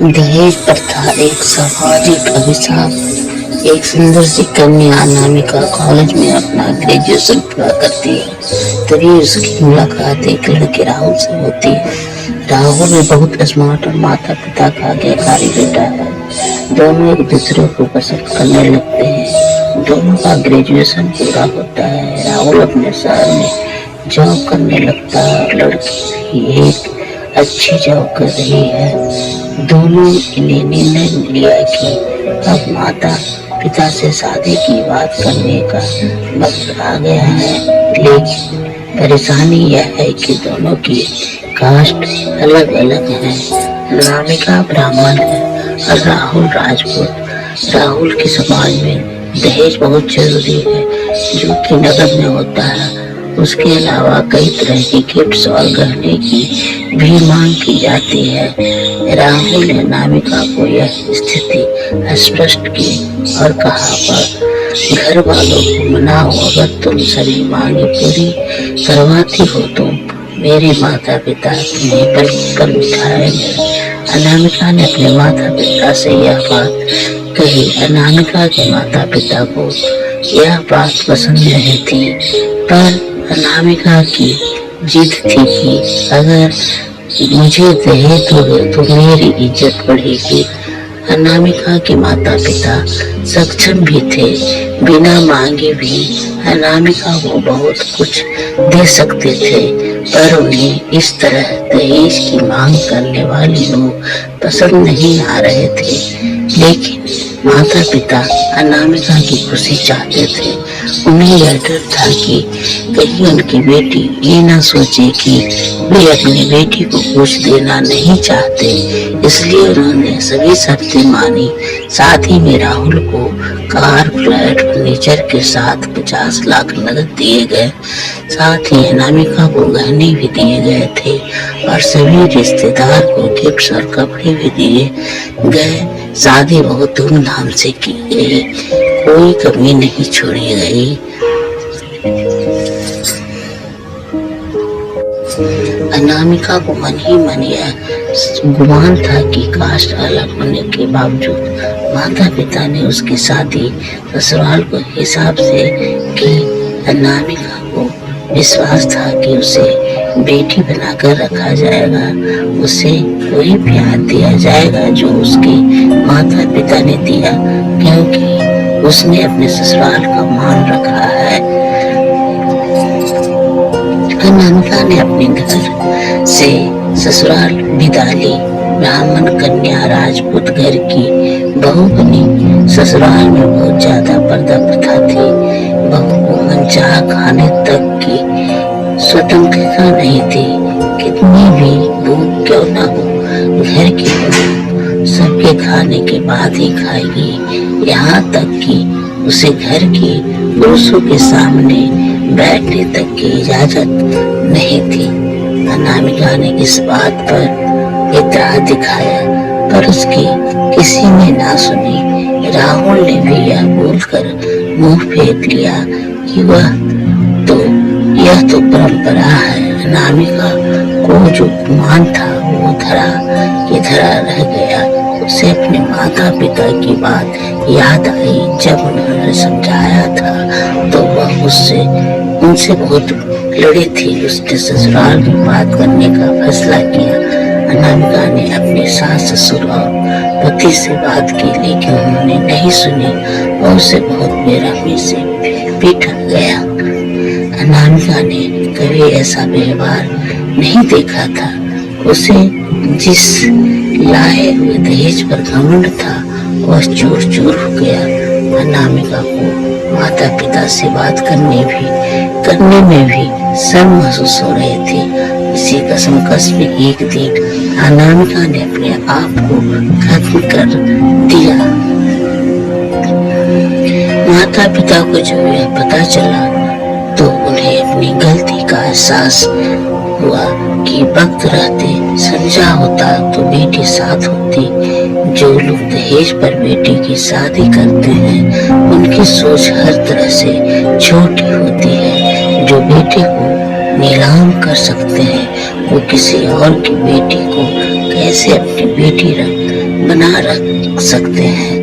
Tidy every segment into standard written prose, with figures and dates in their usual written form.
दहेज प्रथा एक सामाजिक अभिशाप। एक सुंदर सी कन्या अनामिका कॉलेज में अपना ग्रेजुएशन पूरा करती है, तभी उसकी मुलाकात एक लड़के राहुल से होती है। राहुल भी बहुत स्मार्ट और माता पिता का आज्ञाकारी बेटा है। दोनों एक दूसरे को पसंद करने लगते हैं। दोनों का ग्रेजुएशन पूरा होता है। राहुल अपने शहर में जॉब करने लगता है, लड़की भी एक अच्छी जॉब कर रही है। दोनों ने निर्णय लिया कि अब माता पिता से शादी की बात करने का वक्त आ गया है। लेकिन परेशानी यह है कि दोनों की कास्ट अलग अलग है। अनामिका ब्राह्मण है और राहुल राजपूत। राहुल के समाज में दहेज बहुत जरूरी है, जो कि नगद में होता है। उसके अलावा कई तरह की गिफ्ट्स और गहने की भी मांग की जाती है। राहुल ने अनामिका को यह स्थिति स्पष्ट की और कहा, पर घर वालों को मनाओ, अगर तुम सभी मांगे पूरी करवाती हो तो मेरे माता पिता तुम्हें पल बिठाएंगे। अनामिका ने अपने माता पिता से यह बात कही। अनामिका के माता पिता को यह बात पसंद नहीं थी, पर अनामिका की जिद थी कि अगर मुझे दहेज दोगे तो मेरी इज्जत बढ़ेगी। अनामिका के माता पिता सक्षम भी थे, बिना मांगे भी अनामिका को बहुत कुछ दे सकते थे, पर उन्हें इस तरह दहेज की मांग करने वाले लोग पसंद नहीं आ रहे थे। लेकिन माता पिता अनामिका की खुशी चाहते थे। उन्हें यह डर था कि कहीं उनकी बेटी ये ना सोचे कि वे अपनी बेटी को कुछ देना नहीं चाहते, इसलिए उन्होंने सभी शर्तें मानी। साथ ही में राहुल को कार, फ्लैट, फर्नीचर के साथ 50 लाख नकद दिए गए। साथ ही अनामिका को गहने भी दिए गए थे और सभी रिश्तेदार को गिफ्ट्स और कपड़े भी दिए गए। शादी बहुत धूमधाम से की गई, कोई कमी नहीं छोड़ी गई। अनामिका को मन ही मन यह गुमान था कि कास्ट अलग होने के बावजूद माता पिता ने उसकी शादी ससुराल को हिसाब से की। अनामिका को विश्वास था कि उसे बेटी बनाकर रखा जाएगा, उसे वही प्यार दिया जाएगा जो उसके माता पिता ने दिया, क्योंकि उसने अपने ससुराल का मान रखा है। अनामिका ने अपने घर से ससुराल विदा ली। ब्राह्मण कन्या राजपूत घर की बहू बनी। ससुराल में बहुत ज्यादा पर्दा प्रथा थी। बहू को मनचाहा खाने तक की स्वतंत्रता नहीं थी। कितनी भी भूख क्यों ना हो, घर की बहू सबके खाने के बाद ही खाएगी। यहाँ तक कि उसे घर के पुरुषों के सामने बैठने तक की इजाजत नहीं थी। अनामिका ने इस बात पर इतराज दिखाया, पर उसकी किसी ने ना सुनी। राहुल ने भी यह बोलकर मुंह फेर लिया कि यह तो परंपरा है। अनामिका को जो गुमान था वो धरा की धरा रह गया। उसे अपने माता पिता की बात याद आई। जब उन्होंने समझाया था तो वह उनसे बहुत लड़ी थी। उसने ससुराल में बात करने का फैसला किया। अनामिका ने अपने सास ससुर और पति से बात की, लेकिन उन्होंने नहीं सुनी और उसे बहुत बेरहमी से पीटा गया। अनामिका ने कभी ऐसा व्यवहार नहीं देखा था। उसे जिस लाए हुए दहेज पर घमंड था वह चूर चूर हो गया। अनामिका को माता पिता से बात करने में भी शर्म महसूस हो रही थी। इसी कशमकश में एक दिन अनामिका ने अपने आप को खत्म कर दिया। माता पिता को जब यह पता चला तो उन्हें अपनी गलती का एहसास हुआ कि वक्त रहते समझा होता तो बेटी साथ होती। जो लोग दहेज पर बेटी की शादी करते हैं उनकी सोच हर तरह से छोटी होती है। जो बेटी को नीलाम कर सकते हैं वो किसी और की बेटी को कैसे अपनी बेटी बना रख सकते हैं।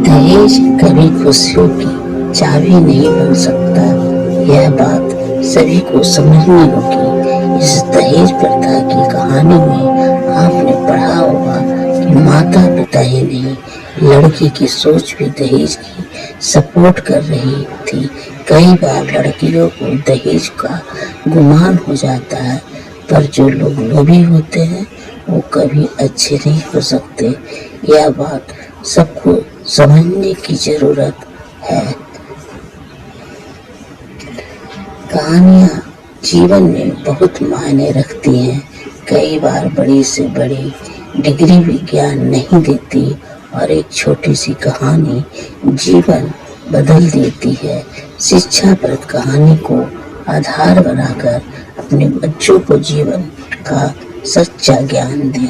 दहेज कभी खुशियों की चाबी नहीं बन सकता, यह बात सभी को समझनी होगी। इस दहेज प्रथा की कहानी में आपने पढ़ा होगा कि माता पिता ही नहीं, लड़की की सोच भी दहेज की सपोर्ट कर रही थी। कई बार लड़कियों को दहेज का गुमान हो जाता है, पर जो लोग लोभी होते हैं वो कभी अच्छे नहीं हो सकते। यह बात सबको समझने की जरूरत है। कहानियां जीवन में बहुत मायने रखती हैं। कई बार बड़ी से बड़ी डिग्री भी ज्ञान नहीं देती और एक छोटी सी कहानी जीवन बदल देती है। शिक्षाप्रद कहानी को आधार बनाकर अपने बच्चों को जीवन का सच्चा ज्ञान दें।